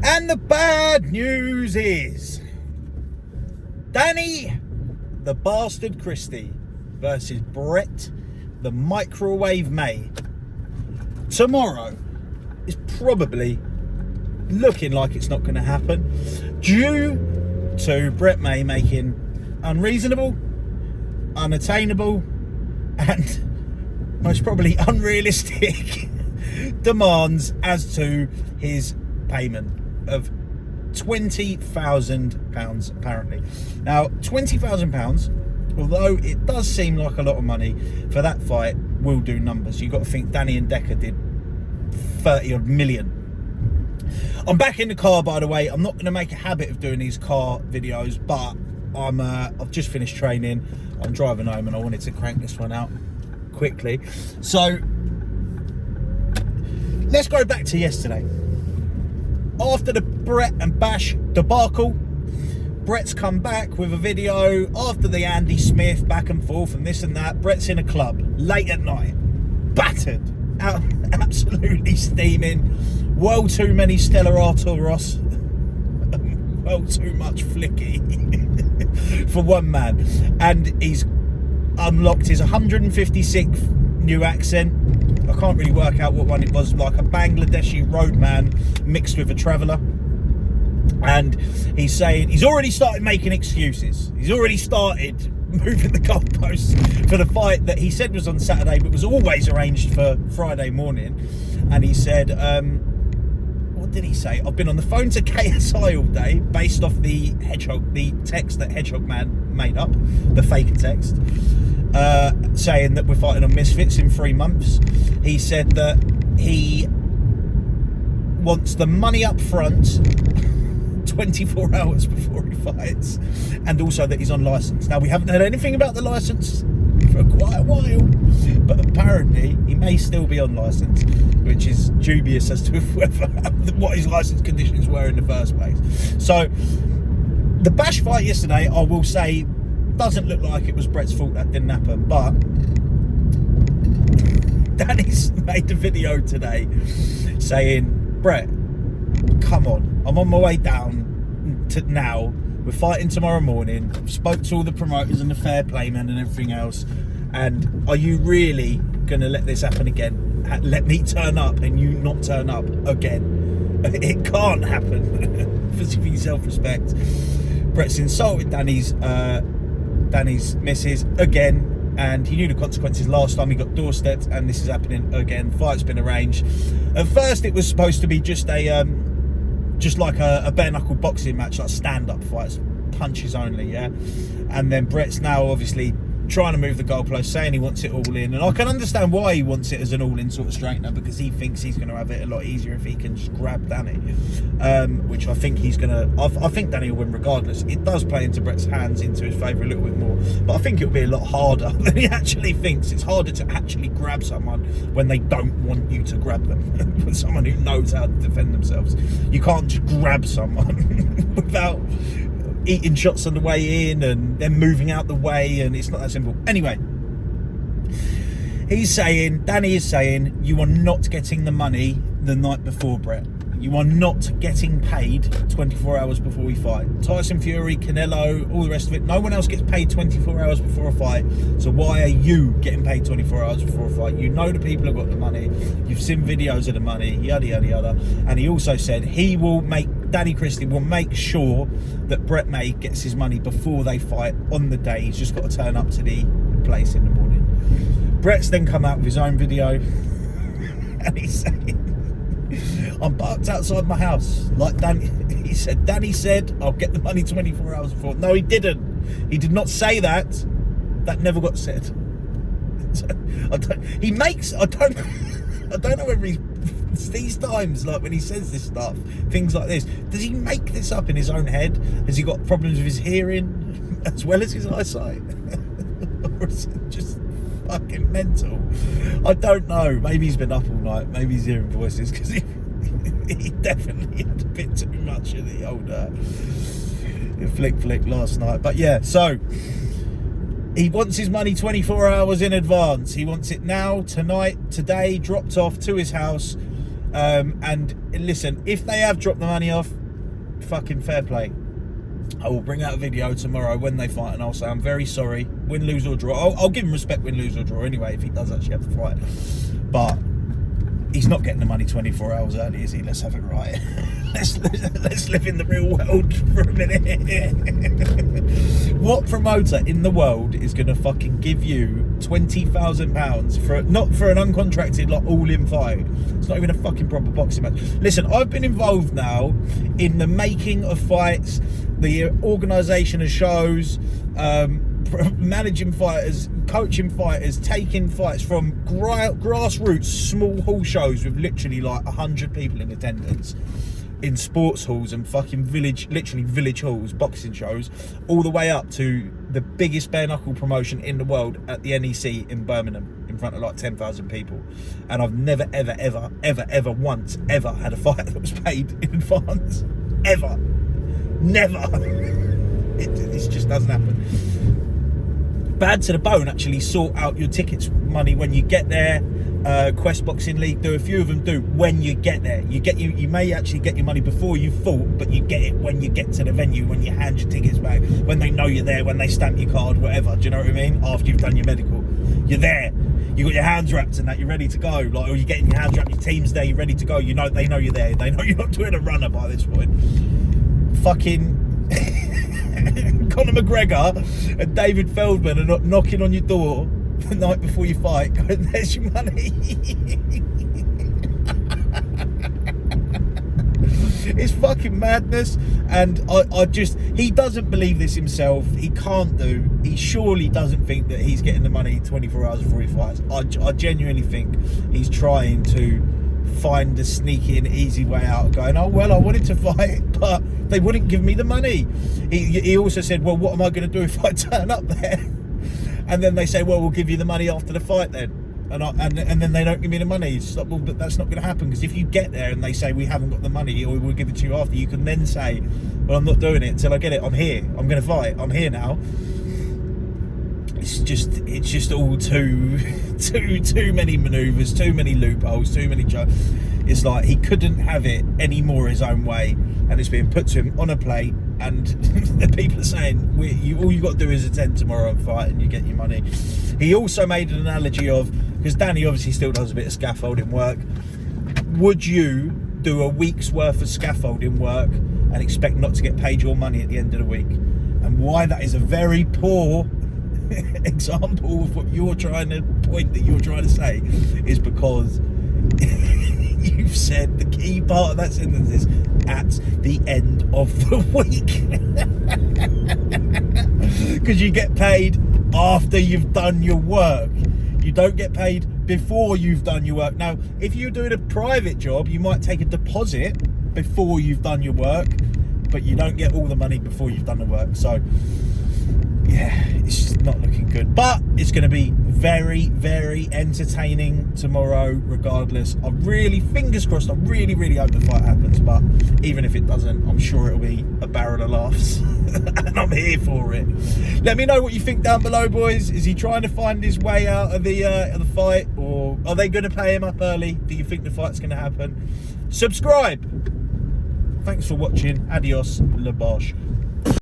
And the bad news is Danny the Bastard Christie versus Brett the Microwave May. Tomorrow is probably looking like it's not going to happen due to Brett May making unreasonable, unattainable, and most probably unrealistic demands as to his payment of £20,000 apparently. Now, £20,000, although it does seem like a lot of money for that fight, will do numbers. You've got to think Danny and Decker did 30 odd million. I'm back in the car, by the way. I'm not going to make a habit of doing these car videos, but I've just finished training. I'm driving home and I wanted to crank this one out quickly. So let's go back to yesterday. After the Brett and Bash debacle, Brett's come back with a video after the Andy Smith back and forth and this and that. Brett's in a club late at night, battered, out, absolutely steaming, well too many Stella Artois, well too much flicky for one man. And he's unlocked his 156th new accent. I can't really work out what one it was, like a Bangladeshi roadman mixed with a traveller. And he's saying he's already started making excuses. He's already started moving the goalposts for the fight that he said was on Saturday but was always arranged for Friday morning. And he said, what did he say? I've been on the phone to KSI all day based off the text that Hedgehog Man made up, the fake text, saying that we're fighting on Misfits in 3 months. He said that he wants the money up front 24 hours before he fights, and also that he's on licence. Now, we haven't heard anything about the licence for quite a while, but apparently he may still be on licence, which is dubious as to whether what his licence conditions were in the first place. So the Bash fight yesterday, I will say, doesn't look like it was Brett's fault that didn't happen, but Danny's made a video today saying, Brett, come on, I'm on my way down to now, we're fighting tomorrow morning, I've spoke to all the promoters and the fair playmen and everything else, and are you really going to let this happen again? Let me turn up and you not turn up again? It can't happen. For self-respect. Brett's insulted Danny's missus again, and he knew the consequences last time he got doorstepped, and this is happening again. Fight's been arranged. At first it was supposed to be just like a bare knuckle boxing match, like stand-up fights, punches only, yeah. And then Brett's now obviously trying to move the goalpost, saying he wants it all in, and I can understand why he wants it as an all-in sort of straightener, because he thinks he's going to have it a lot easier if he can just grab Danny, which I think he's going to. I think Danny will win regardless. It does play into Brett's hands, into his favour a little bit more, but I think it'll be a lot harder than he actually thinks. It's harder to actually grab someone when they don't want you to grab them. With someone who knows how to defend themselves, you can't just grab someone without eating shots on the way in and then moving out the way, and it's not that simple. Anyway, Danny is saying, you are not getting the money the night before, Brett. You are not getting paid 24 hours before we fight. Tyson Fury, Canelo, all the rest of it, no one else gets paid 24 hours before a fight. So why are you getting paid 24 hours before a fight? You know the people have got the money. You've seen videos of the money, yada, yada, yada. And he also said Danny Christie will make sure that Brett May gets his money before they fight on the day. He's just got to turn up to the place in the morning. Brett's then come out with his own video and he's saying, I'm parked outside my house. Like Danny said, I'll get the money 24 hours before. No, he didn't. He did not say that. That never got said. So, I don't know whether these times, like when he says this stuff, things like this, does he make this up in his own head? Has he got problems with his hearing as well as his eyesight? Or is it just fucking mental? I don't know. Maybe he's been up all night. Maybe he's hearing voices, because he definitely had a bit too much of the old flick last night. But yeah, so he wants his money 24 hours in advance. He wants it now, tonight, today, dropped off to his house. And listen, if they have dropped the money off, fucking fair play. I will bring out a video tomorrow when they fight, and I'll say I'm very sorry, win, lose or draw. I'll give him respect, win, lose or draw anyway, if he does actually have to fight. But he's not getting the money 24 hours early, is he? Let's have it right. Let's live in the real world for a minute. What promoter in the world is going to fucking give you £20,000 for not for an uncontracted, like, all-in fight? It's not even a fucking proper boxing match. Listen, I've been involved now in the making of fights, the organisation of shows, managing fighters, coaching fighters, taking fights from grassroots small hall shows with literally like 100 people in attendance in sports halls and fucking literally village halls, boxing shows, all the way up to the biggest bare knuckle promotion in the world at the NEC in Birmingham in front of like 10,000 people. And I've never ever once ever had a fight that was paid in advance. Ever. Never. It just doesn't happen. Bad to the bone actually sort out your tickets money when you get there. Quest Boxing League do, a few of them do when you get there. You may actually get your money before you fought, but you get it when you get to the venue, when you hand your tickets back, when they know you're there, when they stamp your card, whatever. Do you know what I mean? After you've done your medical, you're there. You got your hands wrapped and that, you're ready to go. Like, or you're getting your hands wrapped, your team's there, you're ready to go. You know, they know you're there. They know you're not doing a runner by this point. Fucking Conor McGregor and David Feldman are not knocking on your door the night before you fight going, there's your money. It's fucking madness. And I just, he doesn't believe this himself. He can't do. He surely doesn't think that he's getting the money 24 hours before he fights. I genuinely think he's trying to find a sneaky and easy way out, going, oh well, I wanted to fight but they wouldn't give me the money. He also said, well, what am I going to do if I turn up there? And then they say, well, we'll give you the money after the fight then. And then they don't give me the money. It's like, well, that's not going to happen, because if you get there and they say we haven't got the money or we'll give it to you after, you can then say, well, I'm not doing it until I get it. I'm here. I'm going to fight. I'm here now. It's just all too many manoeuvres, too many loopholes, too many jokes. It's like he couldn't have it any more his own way, and it's being put to him on a plate. And the people are saying, all you got to do is attend tomorrow and fight, and you get your money. He also made an analogy of, because Danny obviously still does a bit of scaffolding work. Would you do a week's worth of scaffolding work and expect not to get paid your money at the end of the week? And why that is a very poor example of what you're trying to point that you're trying to say is because you've said the key part of that sentence is at the end of the week. Because you get paid after you've done your work. You don't get paid before you've done your work. Now, if you're doing a private job, you might take a deposit before you've done your work, but you don't get all the money before you've done the work. So yeah, it's just not looking good, but it's going to be very, very entertaining tomorrow regardless. I really, fingers crossed, I really hope the fight happens, but even if it doesn't, I'm sure it'll be a barrel of laughs and I'm here for it. Let me know what you think down below, boys. Is he trying to find his way out of the fight, or are they going to pay him up early? Do you think the fight's going to happen? Subscribe. Thanks for watching. Adios, la bosh.